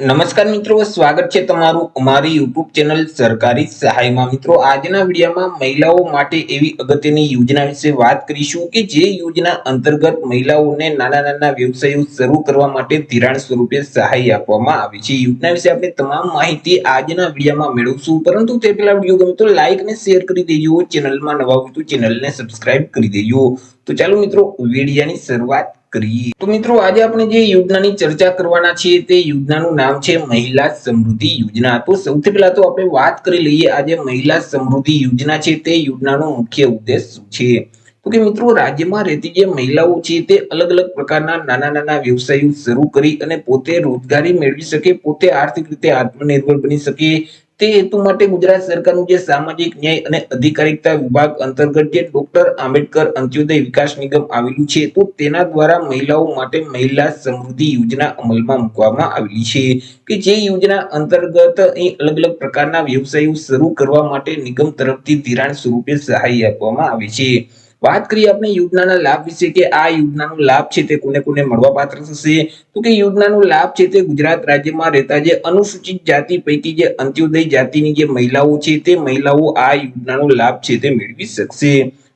નમસ્કાર મિત્રો, સ્વાગત છે તમારું અમારી યુટ્યુબ ચેનલ સરકારી સહાયમાં। મિત્રો, આજના વિડીયોમાં મહિલાઓ માટે એવી અગત્યની યોજના વિશે વાત કરીશું કે જે યોજના અંતર્ગત મહિલાઓને નાના નાના વ્યવસાયો શરૂ કરવા માટે ધિરાણ સ્વરૂપે સહાય આપવામાં આવે છે। યોજના વિશે આપણે તમામ માહિતી આજના વિડીયોમાં મેળવશું, પરંતુ તે પહેલા વિડીયો ગમે તો લાઈક અને શેર કરી દેજો। ચેનલમાં નવા હોય તો ચેનલને સબસ્ક્રાઇબ કરી દેજો। તો ચાલો મિત્રો, વિડીયોની શરૂઆત કરીએ। તો મિત્રો, આજે આપણે જે યોજનાની ચર્ચા કરવાના છીએ તે યોજનાનું નામ છે મહિલા સમૃદ્ધિ યોજના। તો સૌથી પહેલા તો આપણે વાત કરી લઈએ, આજે મહિલા સમૃદ્ધિ યોજના છે તે યોજનાનો મુખ્ય ઉદ્દેશ શું છે। તો કે મિત્રો, રાજ્યમાં રહેતી જે મહિલાઓ છે તે અલગ અલગ પ્રકારના નાના નાના વ્યવસાયો શરૂ કરી અને પોતે રોજગારી મેળવી શકે, પોતે આર્થિક રીતે આત્મનિર્ભર બની શકે, તે હેતુ માટે ગુજરાત સરકારનું જે સામાજિક ન્યાય અને અધિકારીતા વિભાગ અંતર્ગત જે ડોક્ટર આંબેડકર અંત્યોદય વિકાસ નિગમ આવેલું છે, તો તેના દ્વારા મહિલાઓ માટે મહિલા સમૃદ્ધિ યોજના અમલમાં મૂકવામાં આવેલી છે કે જે યોજના અંતર્ગત અહીં અલગ અલગ પ્રકારના વ્યવસાયો શરૂ કરવા માટે નિગમ તરફથી ધિરાણ સ્વરૂપે સહાય આપવામાં આવે છે। વાત કરીએ આપણે યોજનાના લાભ વિશે કે આ યોજનાનો લાભ છે તે કોને કોને મળવા પાત્ર થશે। તો કે યોજનાનો લાભ છે તે ગુજરાત રાજ્યમાં રહેતા જે અનુસૂચિત જાતિ પૈકી જે અંત્યોદય જાતિની જે મહિલાઓ છે તે મહિલાઓ આ યોજનાનો લાભ છે તે મેળવી શકશે।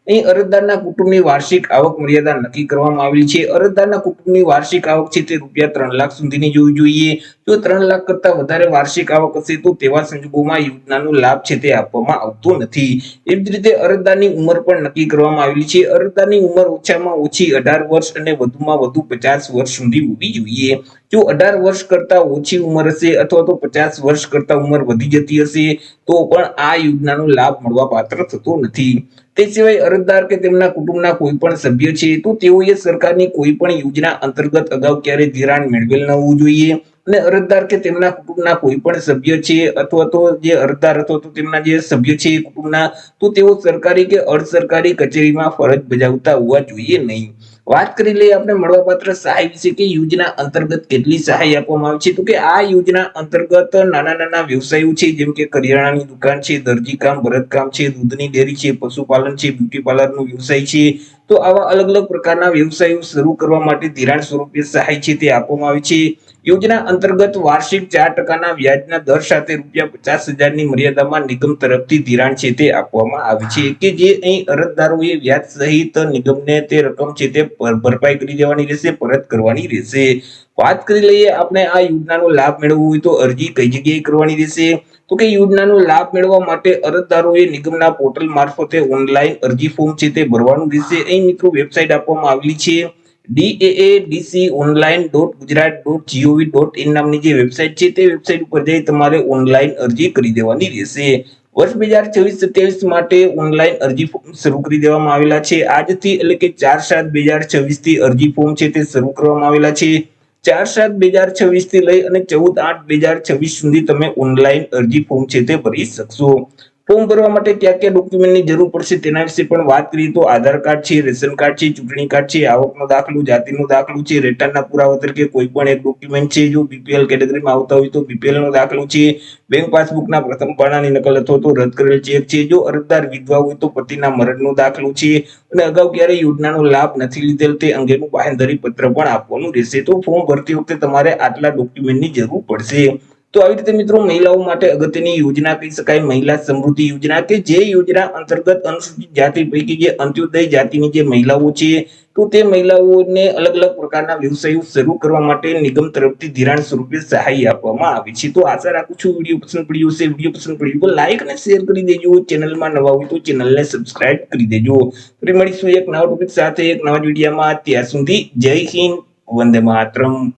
અહીં અરજદારના કુટુંબની વાર્ષિક આવક મર્યાદા નક્કી કરવામાં આવેલી છે। અરજદારના કુટુંબની વાર્ષિક આવક છે તે ₹3 લાખ સુધીની જોવી જોઈએ। જો 3 લાખ કરતા વધારે વાર્ષિક આવક હશે તો તેવા સંજોગોમાં યોજનાનો લાભ છે તે આપવામાં આવતો નથી। એવી જ રીતે અરજદારની ઉંમર પણ નક્કી કરવામાં આવેલી છે। અરજદારની ઉંમર ઓછામાં ઓછી 18 વર્ષ અને વધુમાં વધુ 50 વર્ષ સુધી હોવી જોઈએ। જો 18 વર્ષ કરતા ઓછી ઉંમર હશે અથવા તો 50 વર્ષ કરતા ઉંમર વધી જતી હશે તો પણ આ યોજનાનો લાભ મળવા પાત્ર થતો નથી। તે સિવાય અરજદાર કે તેમના કુટુંબના કોઈ પણ સભ્ય છે તો તેઓએ સરકારની કોઈ પણ યોજના અંતર્ગત અગાઉ ક્યારે ધિરાણ મેળવેલ ન હોવું જોઈએ। અને અરજદાર કે તેમના કુટુંબના કોઈ પણ સભ્ય છે અથવા તો જે અરજદાર અથવા તો તેમના જે સભ્ય છે કુટુંબના, તો તેઓ સરકારી કે અર્ધ સરકારી કચેરીમાં ફરજ બજાવતા હોવા જોઈએ નહીં। વાત કરી લઈએ આપણે મળવાપાત્ર સહાય વિશે કે યોજના અંતર્ગત કેટલી સહાય આપવામાં આવે છે। તો કે આ યોજના અંતર્ગત નાના નાના વ્યવસાયો છે, જેમ કે કરિયાણાની દુકાન છે, દરજી કામ, ભરતકામ છે, દૂધની ડેરી છે, પશુપાલન છે, બ્યુટી પાર્લરનો વ્યવસાય છે, તો આવા અલગ અલગ પ્રકારના વ્યવસાયો શરૂ કરવા માટે ધિરાણ સ્વરૂપે સહાય છે તે આપવામાં આવે છે। યોજના અંતર્ગત વાર્ષિક 4% વ્યાજના દર સાથે ₹50,000ની મર્યાદામાં નિગમ તરફથી ધિરાણ છે તે આપવામાં આવે છે કે જે અહીં અરજદારોએ વ્યાજ સહિત નિગમને તે રકમ છે તે ભરપાઈ કરી દેવાની રહેશે, પરત કરવાની રહેશે। વાત કરી લઈએ આપણે આ યોજનાનો લાભ મેળવવો હોય તો અરજી કઈ જગ્યાએ કરવાની રહેશે। તો કે યોજનાનો લાભ મેળવવા માટે અરજદારોએ નિગમના પોર્ટલ મારફતે ઓનલાઈન અરજી ફોર્મ છે તે ભરવાનું રહેશે। અહીં મિત્રો વેબસાઇટ આપવામાં આવેલી છે daadconline.gujarat.gov.in નામની જે વેબસાઇટ છે તે વેબસાઇટ ઉપર જઈ તમારે ઓનલાઈન અરજી કરી દેવાની રહેશે। વર્ષ 2026-27 માટે ઓનલાઈન અરજી ફોર્મ શરૂ કરી દેવામાં આવેલા છે। આજથી એટલે કે 4/7/2026 થી અરજી ફોર્મ છે તે શરૂ કરવામાં આવેલા છે। 4/7/2026 થી લઈ અને 14/8/2026 સુધી તમે ઓનલાઈન અરજી ફોર્મ છે તે ભરી શકશો। ફોર્મ ભરવા માટે ક્યાં ક્યાં ડોક્યુમેન્ટની જરૂર પડશે તેના વિશે પણ વાત કરીએ તો આધાર કાર્ડ છે, રેશન કાર્ડ છે, ચૂંટણી કાર્ડ છે, આવકનો દાખલો, જાતિનો દાખલો છે, રેટનના પુરાવા તરીકે કોઈ પણ એક ડોક્યુમેન્ટ છે, જો બીપીએલ કેટેગરીમાં આવતા હોય તો બીપીએલ નો દાખલો છે, બેંક પાસબુકના પ્રથમ પાનાની નકલ અથવા તો રદ કરેલ ચેક છે, જો અરજદાર વિધવા હોય તો પતિના મરણનો દાખલો છે અને અગાઉ ક્યારે યોજનાનો લાભ નથી લીધેલ તે અંગેનું બાંહેધરી પત્ર પણ આપવાનું રહેશે। તો ફોર્મ ભરતી વખતે તમારે આટલા ડોક્યુમેન્ટની જરૂર પડશે। તો આવી રીતે મિત્રો મહિલાઓ માટે અગત્યની યોજના કહી શકાય મહિલા સમૃદ્ધિ યોજના કે જે યોજના અંતર્ગત અનુસૂચિત જાતિ પૈકી જે અંત્યોદય જાતિની જે મહિલાઓ છે તો તે મહિલાઓને અલગ અલગ પ્રકારના વ્યવસાયો શરૂ કરવા માટે નિગમ તરફથી ધિરાણ સ્વરૂપે સહાય આપવામાં આવે છે। તો આશા રાખું છું વિડીયો પસંદ પડ્યો હશે। વિડીયો પસંદ પડ્યો તો લાઈક અને શેર કરી દેજો। ચેનલમાં નવા હોય તો ચેનલને સબસ્ક્રાઇબ કરી દેજો। ફરી મળીશું એક નવા ટોપિક સાથે એક નવા વિડીયોમાં। ત્યાં સુધી જય હિન્દ, વંદે માતરમ।